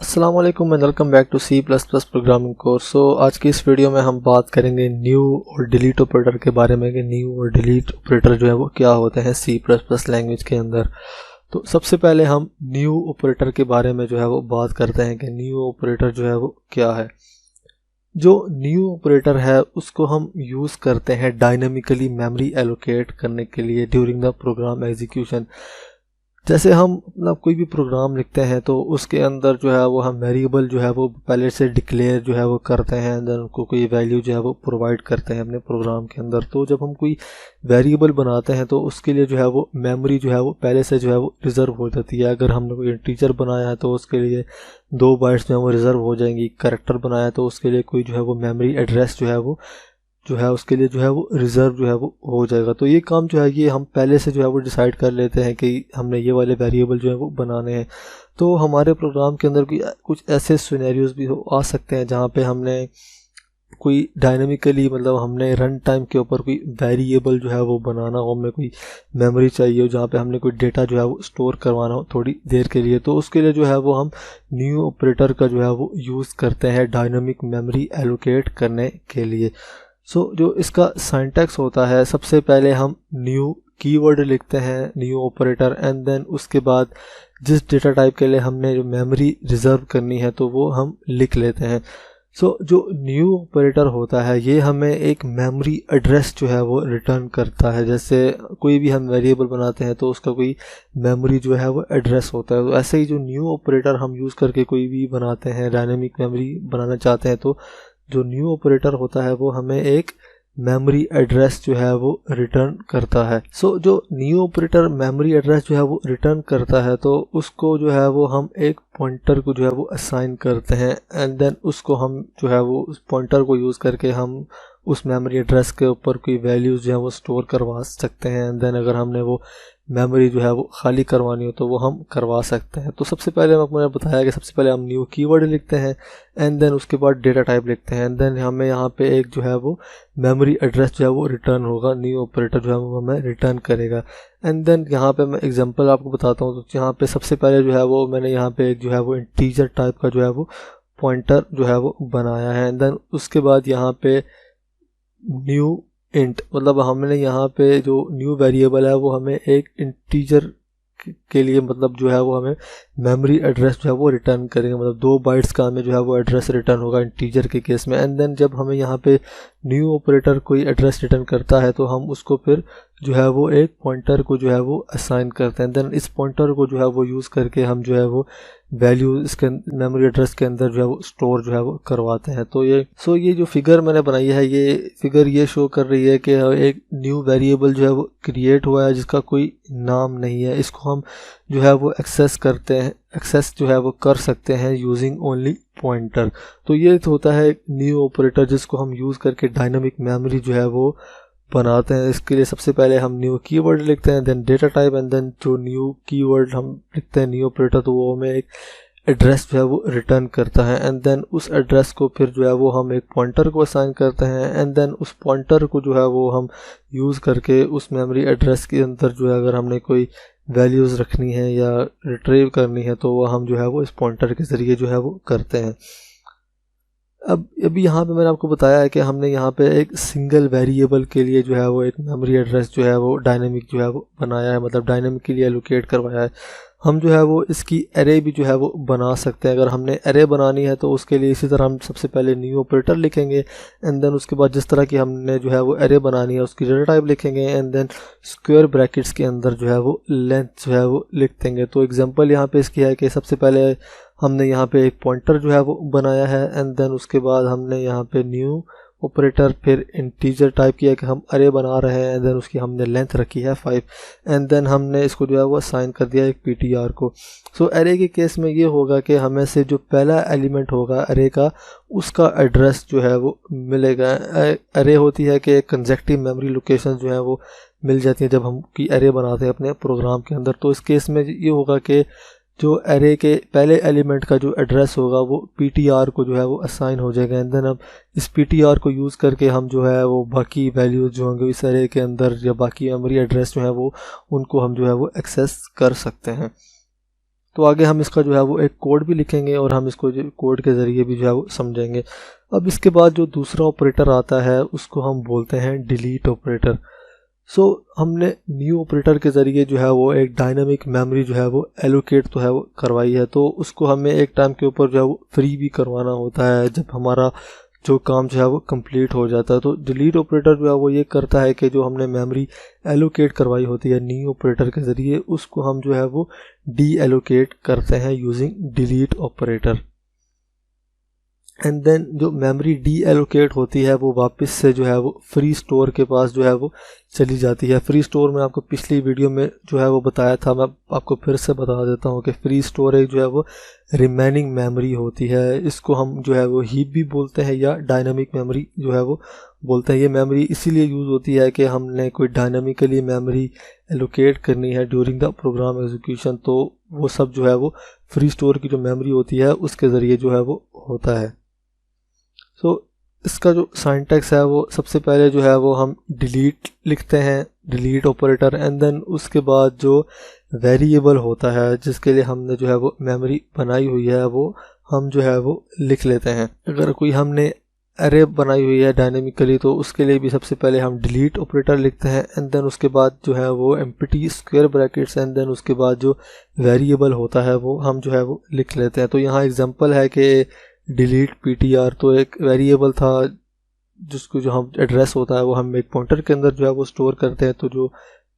अस्सलाम वालेकुम and welcome back to C plus plus programming course. आज की इस वीडियो में हम बात करेंगे न्यू और डिलीट ऑपरेटर के बारे में कि न्यू और डिलीट ऑपरेटर जो है वो क्या होते हैं सी प्लस प्लस लैंग्वेज के अंदर। तो सबसे पहले हम न्यू ऑपरेटर के बारे में जो है वो बात करते हैं कि न्यू ऑपरेटर जो है वो क्या है। जो न्यू ऑपरेटर है उसको हम यूज़ करते हैं डायनामिकली मेमोरी एलोकेट करने के लिए ड्यूरिंग द प्रोग्राम एग्जीक्यूशन। जैसे हम कोई भी प्रोग्राम लिखते हैं तो उसके अंदर जो है वो हम वेरिएबल जो है वो पहले से डिक्लेयर जो है वो करते हैं, देन उनको कोई वैल्यू जो है वो प्रोवाइड करते हैं अपने प्रोग्राम के अंदर। तो जब हम कोई वेरिएबल बनाते हैं तो उसके लिए जो है वो मेमोरी जो है वो पहले से जो है वो रिज़र्व हो जाती है। अगर हमने कोई इंटीजर बनाया है तो उसके लिए 2 बाइट्स जो है वो रिज़र्व हो जाएंगी। कैरेक्टर बनाया है तो उसके लिए कोई जो है वो मेमोरी एड्रेस जो है उसके लिए जो है वो रिज़र्व जो है वो हो जाएगा। तो ये काम जो है ये हम पहले से जो है वो डिसाइड कर लेते हैं कि हमने ये वाले वेरिएबल जो है वो बनाने हैं। तो हमारे प्रोग्राम के अंदर कुछ ऐसे सिनेरियोज भी आ सकते हैं जहाँ पे हमने कोई डायनामिकली हमने रन टाइम के ऊपर कोई वेरिएबल जो है वो बनाना हो, हमें कोई मेमोरी चाहिए हो जहाँ पे हमने कोई डेटा जो है वो स्टोर करवाना हो थोड़ी देर के लिए। तो उसके लिए जो है वो हम न्यू ऑपरेटर का जो है वो यूज़ करते हैं डायनामिक मेमोरी एलोकेट करने के लिए। जो इसका सिंटैक्स होता है, सबसे पहले हम न्यू कीवर्ड लिखते हैं न्यू ऑपरेटर एंड देन उसके बाद जिस डेटा टाइप के लिए हमने जो मेमोरी रिज़र्व करनी है तो वो हम लिख लेते हैं। जो न्यू ऑपरेटर होता है ये हमें एक मेमोरी एड्रेस जो है वो रिटर्न करता है। जैसे कोई भी हम वेरिएबल बनाते हैं तो उसका कोई मेमोरी जो है वो एड्रेस होता है। तो ऐसे ही जो न्यू ऑपरेटर हम यूज़ करके कोई भी बनाते हैं, डायनामिक मेमोरी बनाना चाहते हैं, तो जो न्यू ऑपरेटर होता है वो हमें एक मेमोरी एड्रेस जो है वो रिटर्न करता है। जो न्यू ऑपरेटर मेमोरी एड्रेस जो है वो रिटर्न करता है तो उसको जो है वो हम एक पॉइंटर को जो है वो असाइन करते हैं एंड देन उसको हम जो है वो उस पॉइंटर को यूज़ करके हम उस मेमोरी एड्रेस के ऊपर कोई वैल्यूज़ जो है वो स्टोर करवा सकते हैं एंड देन अगर हमने वो मेमोरी जो है वो खाली करवानी हो तो वो हम करवा सकते हैं। तो सबसे पहले मैंने बताया कि सबसे पहले हम न्यू कीवर्ड लिखते हैं एंड देन उसके बाद डेटा टाइप लिखते हैं एंड देन हमें यहाँ पे एक जो है वो मेमोरी एड्रेस जो है वो रिटर्न होगा, न्यू ऑपरेटर जो है वो हमें रिटर्न करेगा। एंड देन यहाँ पे मैं एग्जांपल आपको बताता हूँ। तो यहाँ पे सबसे पहले जो है वो मैंने यहाँ पे एक जो है वो इंटीजर टाइप का जो है वो पॉइंटर जो है वो बनाया है एंड देन उसके बाद यहाँ पे न्यू इंट हमने यहाँ पे जो न्यू वेरिएबल है वो हमें एक इंटीजर के लिए जो है वो हमें मेमोरी एड्रेस जो है वो रिटर्न करेंगे। 2 बाइट्स का हमें जो है वो एड्रेस रिटर्न होगा इंटीजर के केस में। एंड देन जब हमें यहाँ पे न्यू ऑपरेटर कोई एड्रेस रिटर्न करता है तो हम उसको फिर जो है वो एक पॉइंटर को जो है वो असाइन करते हैं। देन इस पॉइंटर को जो है वो यूज़ करके हम जो है वो वैल्यू इसके मेमोरी एड्रेस के अंदर जो है वो स्टोर जो है वो करवाते हैं। तो ये जो फिगर मैंने बनाई है ये फिगर ये शो कर रही है कि एक न्यू वेरिएबल जो है वो क्रिएट हुआ है जिसका कोई नाम नहीं है। इसको हम जो है वो एक्सेस जो है वो कर सकते हैं यूजिंग ओनली पॉइंटर। तो ये होता है एक न्यू ऑपरेटर जिसको हम यूज़ करके डायनामिक मेमोरी जो है वो बनाते हैं। इसके लिए सबसे पहले हम न्यू कीवर्ड लिखते हैं, then data type and then जो न्यू कीवर्ड हम लिखते हैं न्यू ऑपरेटर तो वो हमें एक एड्रेस जो है वो रिटर्न करता है एंड देन उस एड्रेस को फिर जो है वो हम एक पॉइंटर को असाइन करते हैं एंड देन उस पॉइंटर को जो है वो हम यूज़ करके उस मेमोरी एड्रेस के अंदर जो है अगर हमने कोई वैल्यूज़ रखनी है या रिट्रीव करनी है तो वो हम जो है वो इस पॉइंटर के ज़रिए जो है वो करते हैं। अभी यहाँ पे मैंने आपको बताया है कि हमने यहाँ पे एक सिंगल वेरिएबल के लिए जो है वो एक मेमोरी एड्रेस जो है वो डायनामिक जो है वो बनाया है, डायनामिक के लिए एलोकेट करवाया है। हम जो है वो इसकी एरे भी जो है वो बना सकते हैं। अगर हमने एरे बनानी है तो उसके लिए इसी तरह हम सबसे पहले न्यू ऑपरेटर लिखेंगे एंड देन उसके बाद जिस तरह की हमने जो है वो एरे बनानी है उसकी डेटा टाइप लिखेंगे एंड देन स्क्वायर ब्रैकेट्स के अंदर जो है वो लेंथ जो है वो लिख देंगे। तो एग्जांपल यहाँ पे इसकी है कि सबसे पहले हमने यहाँ पे एक पॉइंटर जो है वो बनाया है एंड देन उसके बाद हमने यहाँ पे न्यू ऑपरेटर फिर इंटीजर टाइप किया कि हम अरे बना रहे हैं एंड देन उसकी हमने लेंथ रखी है 5 एंड देन हमने इसको जो है वो असाइन कर दिया एक पीटीआर को। अरे के केस में ये होगा कि हमें से जो पहला एलिमेंट होगा अरे का उसका एड्रेस जो है वो मिलेगा। अरे होती है कि कंसेक्टिव मेमोरी लोकेशन जो है वो मिल जाती है जब हम की अरे बनाते हैं अपने प्रोग्राम के अंदर। तो इस केस में ये होगा कि जो एरे के पहले एलिमेंट का जो एड्रेस होगा वो पीटीआर को जो है वो असाइन हो जाएगा एंड देन अब इस पीटीआर को यूज़ करके हम जो है वो बाकी वैल्यूज जो होंगे इस एरे के अंदर या बाकी मेमोरी एड्रेस जो है वो उनको हम जो है वो एक्सेस कर सकते हैं। तो आगे हम इसका जो है वो एक कोड भी लिखेंगे और हम इसको कोड के ज़रिए भी जो है वो समझेंगे। अब इसके बाद जो दूसरा ऑपरेटर आता है उसको हम बोलते हैं डिलीट ऑपरेटर। सो हमने न्यू ऑपरेटर के ज़रिए जो है वो एक डायनामिक मेमोरी जो है वो एलोकेट तो है वो करवाई है, तो उसको हमें एक टाइम के ऊपर जो है वो फ्री भी करवाना होता है जब हमारा जो काम जो है वो कंप्लीट हो जाता है। तो डिलीट ऑपरेटर जो है वो ये करता है कि जो हमने मेमोरी एलोकेट करवाई होती है न्यू ऑपरेटर के ज़रिए, उसको हम जो है वो डी एलोकेट करते हैं using delete operator. And then जो मेमोरी डी एलोकेट होती है वो वापस से जो है वो फ्री स्टोर के पास जो है वो चली जाती है। फ्री स्टोर में आपको पिछली वीडियो में जो है वो बताया था, मैं आपको फिर से बता देता हूँ कि फ्री स्टोरेज जो है वो रिमेनिंग मेमोरी होती है। इसको हम जो है वो हीप भी बोलते हैं या डायनामिक मेमोरी जो है वो बोलते हैं। ये मेमोरी इसीलिए यूज़ होती है कि हमने कोई डायनामिकली मेमोरी एलोकेट करनी है ड्यूरिंग द प्रोग्राम एग्जीक्यूशन, तो वो सब जो है वो फ्री स्टोर की जो मेमोरी होती है उसके ज़रिए जो है वो होता है। सो इसका जो सिंटैक्स है वो सबसे पहले जो है वो हम डिलीट लिखते हैं, डिलीट ऑपरेटर, एंड देन उसके बाद जो वेरिएबल होता है जिसके लिए हमने जो है वो मेमोरी बनाई हुई है वो हम जो है वो लिख लेते हैं। अगर कोई हमने अरे बनाई हुई है डायनेमिकली तो उसके लिए भी सबसे पहले हम डिलीट ऑपरेटर लिखते हैं, एंड देन उसके बाद जो है वो empty square brackets, and then उसके बाद जो वेरिएबल होता है वो हम जो है वो लिख लेते हैं। तो यहाँ एग्जांपल है कि डिलीट ptr तो एक वेरिएबल था जिसको जो हम एड्रेस होता है वो हम एक पॉइंटर के अंदर जो है वो स्टोर करते हैं। तो जो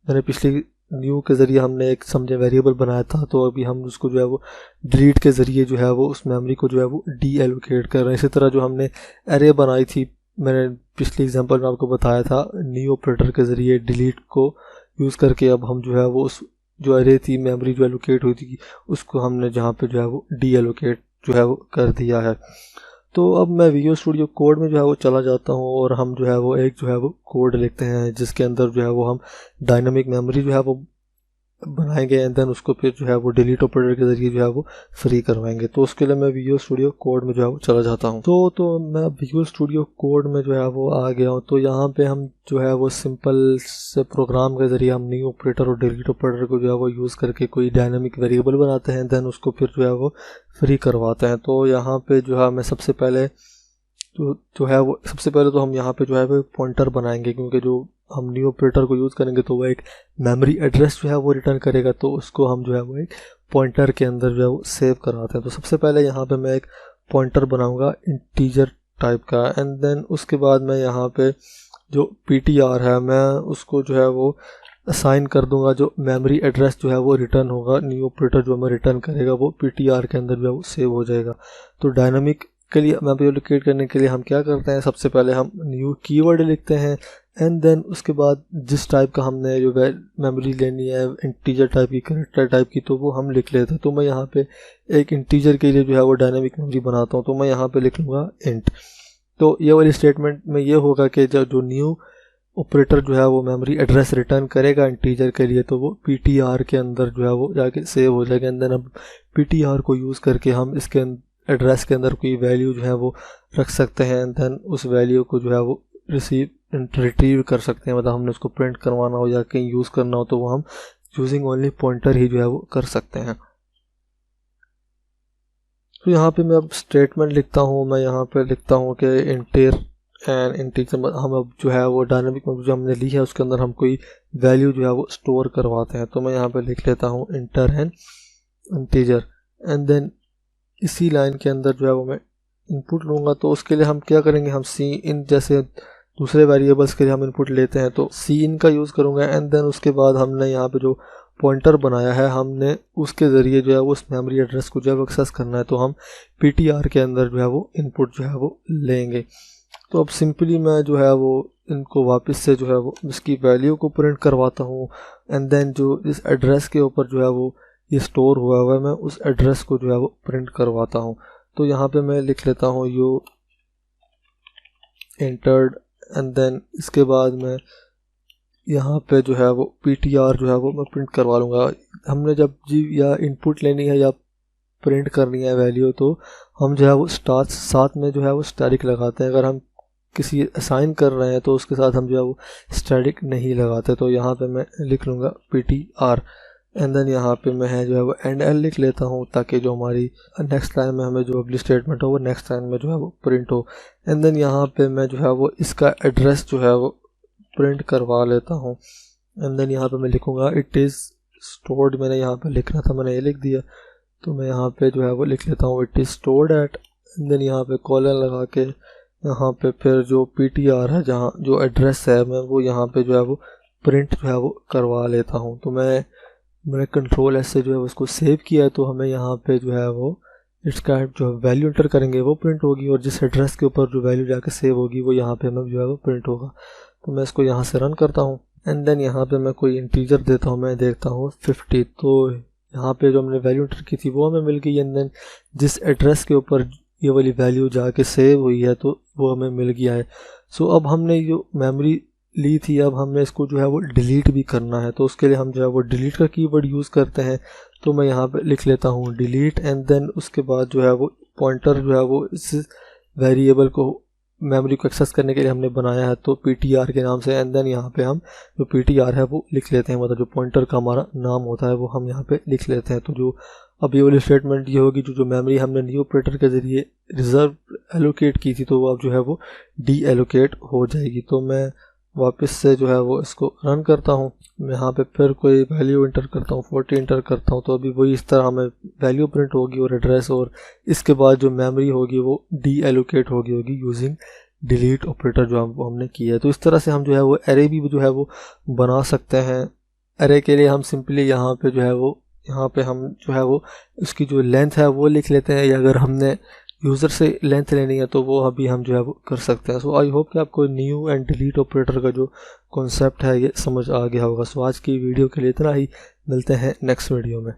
मैंने पिछली न्यू के ज़रिए हमने एक समझे वेरिएबल बनाया था, तो अभी हम उसको जो है वो डिलीट के ज़रिए जो है वो उस मेमोरी को जो है वो डी एलोकेट कर रहे हैं। इसी तरह जो हमने एरे बनाई थी, मैंने पिछले एग्जांपल में आपको बताया था, न्यू ऑपरेटर के ज़रिए डिलीट को यूज़ करके अब हम जो है वो उस जो एरे थी मेमोरी जो एलोकेट हुई थी उसको हमने जहाँ पे जो है वो डी एलोकेट जो है वो कर दिया है। तो अब मैं विजुअल स्टूडियो कोड में जो है वो चला जाता हूँ और हम जो है वो एक जो है वो कोड लिखते हैं जिसके अंदर जो है वो हम डायनामिक मेमोरी जो है वो बनाएंगे, एंड देन उसको फिर जो है वो डिलीट ऑपरेटर के ज़रिए जो है वो फ्री करवाएंगे। तो उसके लिए मैं विजुअल स्टूडियो कोड में जो है वो चला जाता हूँ। तो मैं विजुअल स्टूडियो कोड में जो है वो आ गया हूँ। तो यहाँ पे हम जो है वो सिंपल से प्रोग्राम के ज़रिए हम न्यू ऑपरेटर और डिलीट ऑपरेटर को जो है वो यूज़ करके कोई डायनामिक वेरिएबल बनाते हैं, देन उसको फिर जो है वो फ्री करवाते हैं। तो यहाँ पे जो है मैं सबसे पहले तो हम यहाँ पे जो है वो पॉइंटर बनाएंगे, क्योंकि जो हम न्यू ऑपरेटर को यूज़ करेंगे तो वह एक मेमोरी एड्रेस जो है वो रिटर्न करेगा, तो उसको हम जो है वो एक पॉइंटर के अंदर जो है वो सेव कराते हैं। तो सबसे पहले यहाँ पे मैं एक पॉइंटर बनाऊंगा इंटीजर टाइप का, एंड देन उसके बाद मैं यहाँ पे जो ptr है मैं उसको जो है वो असाइन कर दूंगा। जो मेमोरी एड्रेस जो है वो रिटर्न होगा, न्यू ऑपरेटर जो हमें रिटर्न करेगा वो ptr के अंदर जो है वो सेव हो जाएगा। तो डायनामिक के लिए मेमोरी एलोकेट करने के लिए हम क्या करते हैं, सबसे पहले हम न्यू कीवर्ड लिखते हैं, एंड देन उसके बाद जिस टाइप का हमने जो मेमोरी लेनी है इंटीजर टाइप की, कैरेक्टर टाइप की, तो वो हम लिख लेते हैं। तो मैं यहाँ पे एक इंटीजर के लिए जो है वो डायनामिक मेमोरी बनाता हूँ, तो मैं यहाँ पे लिख लूँगा इंट। तो ये वाली स्टेटमेंट में ये होगा कि जो न्यू ऑपरेटर जो है वो मेमोरी एड्रेस रिटर्न करेगा इंटीजर के लिए, तो वो ptr के अंदर जो है वो जाके सेव हो जाएगा, एंड देन अब ptr को यूज़ करके हम इसके एड्रेस के अंदर कोई वैल्यू जो है वो रख सकते हैं, एंड देन उस वैल्यू को जो है वो रिट्रीव कर सकते हैं। मतलब हमने उसको प्रिंट करवाना हो या कहीं यूज़ करना हो तो वो हम यूजिंग ओनली पॉइंटर ही जो है वो कर सकते हैं। तो यहाँ पे मैं अब स्टेटमेंट लिखता हूँ, मैं यहाँ पे लिखता हूँ कि इंटीजर हम अब जो है वो डायनामिक जो हमने ली है उसके अंदर हम कोई वैल्यू जो है वो स्टोर करवाते हैं। तो मैं यहाँ पे लिख लेता हूँ enter an integer, and then इसी लाइन के अंदर जो है वो मैं इनपुट लूँगा। तो उसके लिए हम क्या करेंगे, हम सी इन जैसे दूसरे वेरिएबल्स के लिए हम इनपुट लेते हैं तो सी इन का यूज़ करूँगा, एंड देन उसके बाद हमने यहाँ पे जो पॉइंटर बनाया है हमने उसके ज़रिए जो है वो उस मेमोरी एड्रेस को जो है एक्सेस करना है, तो हम ptr के अंदर जो है वो इनपुट जो है वो लेंगे। तो अब सिंपली मैं जो है वो इनको वापस से जो है वो इसकी वैल्यू को प्रिंट करवाता हूँ, एंड देन जो इस एड्रेस के ऊपर जो है वो ये स्टोर हुआ है मैं उस एड्रेस को जो है वो प्रिंट करवाता हूँ। तो यहाँ पे मैं लिख लेता हूँ यू एंटर्ड, एंड देन इसके बाद मैं यहाँ पे जो है वो ptr जो है वो मैं प्रिंट करवा लूँगा। हमने जब जी या इनपुट लेनी है या प्रिंट करनी है वैल्यू, तो हम जो है वो साथ में जो है वो स्टैटिक लगाते हैं। अगर हम किसी असाइन कर रहे हैं तो उसके साथ हम जो है वो स्टैटिक नहीं लगाते। तो यहाँ पे मैं लिख लूँगा ptr, एंड देन यहाँ पे मैं है जो है वो एंड एल लिख लेता हूँ ताकि जो हमारी नेक्स्ट लाइन में हमें जो अगली स्टेटमेंट हो वो नेक्स्ट लाइन में जो है वो प्रिंट हो। एंड देन यहाँ पे मैं जो है वो इसका एड्रेस जो है वो प्रिंट करवा लेता हूँ। एंड देन यहाँ पे मैं लिखूँगा इट इज़ स्टोर्ड, मैंने यहाँ पे लिखना था मैंने ये लिख दिया, तो मैं यहाँ पे जो है वो लिख लेता हूँ it is stored at, and then यहाँ पे कॉलन लगा के यहाँ पे फिर जो PTR है जहाँ जो एड्रेस है मैं वो यहाँ पे जो है वो प्रिंट जो है वो करवा लेता हूँ। तो मैंने कंट्रोल एस से जो है उसको सेव किया है, तो हमें यहाँ पे जो है वो इसका जो वैल्यू एंटर करेंगे वो प्रिंट होगी और जिस एड्रेस के ऊपर जो वैल्यू जाके सेव होगी वो यहाँ पे हमें जो है वो प्रिंट होगा। तो मैं इसको यहाँ से रन करता हूँ एंड देन यहाँ पे मैं कोई इंटीजर देता हूँ, मैं देखता हूँ 50, तो यहाँ पे जो हमने वैल्यू एंटर की थी वो हमें मिल गई। एंड देन जिस एड्रेस के ऊपर ये वाली वैल्यू जाके सेव हुई है तो वो हमें मिल गया है। सो अब हमने जो मेमोरी ली थी अब हमने इसको जो है वो डिलीट भी करना है, तो उसके लिए हम जो है वो डिलीट का कीवर्ड यूज़ करते हैं। तो मैं यहाँ पे लिख लेता हूँ डिलीट एंड देन उसके बाद जो है वो पॉइंटर जो है वो इस वेरिएबल को मेमोरी को एक्सेस करने के लिए हमने बनाया है तो PTR के नाम से। एंड देन यहाँ पे हम जो PTR है वो लिख लेते हैं, मतलब जो पॉइंटर का हमारा नाम होता है वो हम यहाँ पे लिख लेते हैं। तो जो अब ये वाली स्टेटमेंट ये होगी जो मेमोरी हमने न्यू ऑपरेटर के ज़रिए रिजर्व एलोकेट की थी तो वो अब जो है वो डी एलोकेट हो जाएगी। तो मैं वापस से जो है वो इसको रन करता हूँ, मैं यहाँ पे फिर कोई वैल्यू इंटर करता हूँ 40 इंटर करता हूँ, तो अभी वही इस तरह हमें वैल्यू प्रिंट होगी और एड्रेस, और इसके बाद जो मेमोरी होगी वो डी एलोकेट होगी यूजिंग डिलीट ऑपरेटर जो हमने किया है। तो इस तरह से हम जो है वो एरे भी जो है वो बना सकते हैं। एरे के लिए हम सिंपली यहाँ पे जो है वो यहाँ पे हम जो है वो उसकी जो लेंथ है वो लिख लेते हैं, या अगर हमने यूज़र से लेंथ लेनी है तो वो अभी हम जो है वो कर सकते हैं। सो आई होप कि आपको न्यू एंड डिलीट ऑपरेटर का जो कॉन्सेप्ट है ये समझ आ गया होगा। सो आज की वीडियो के लिए इतना ही, मिलते हैं नेक्स्ट वीडियो में।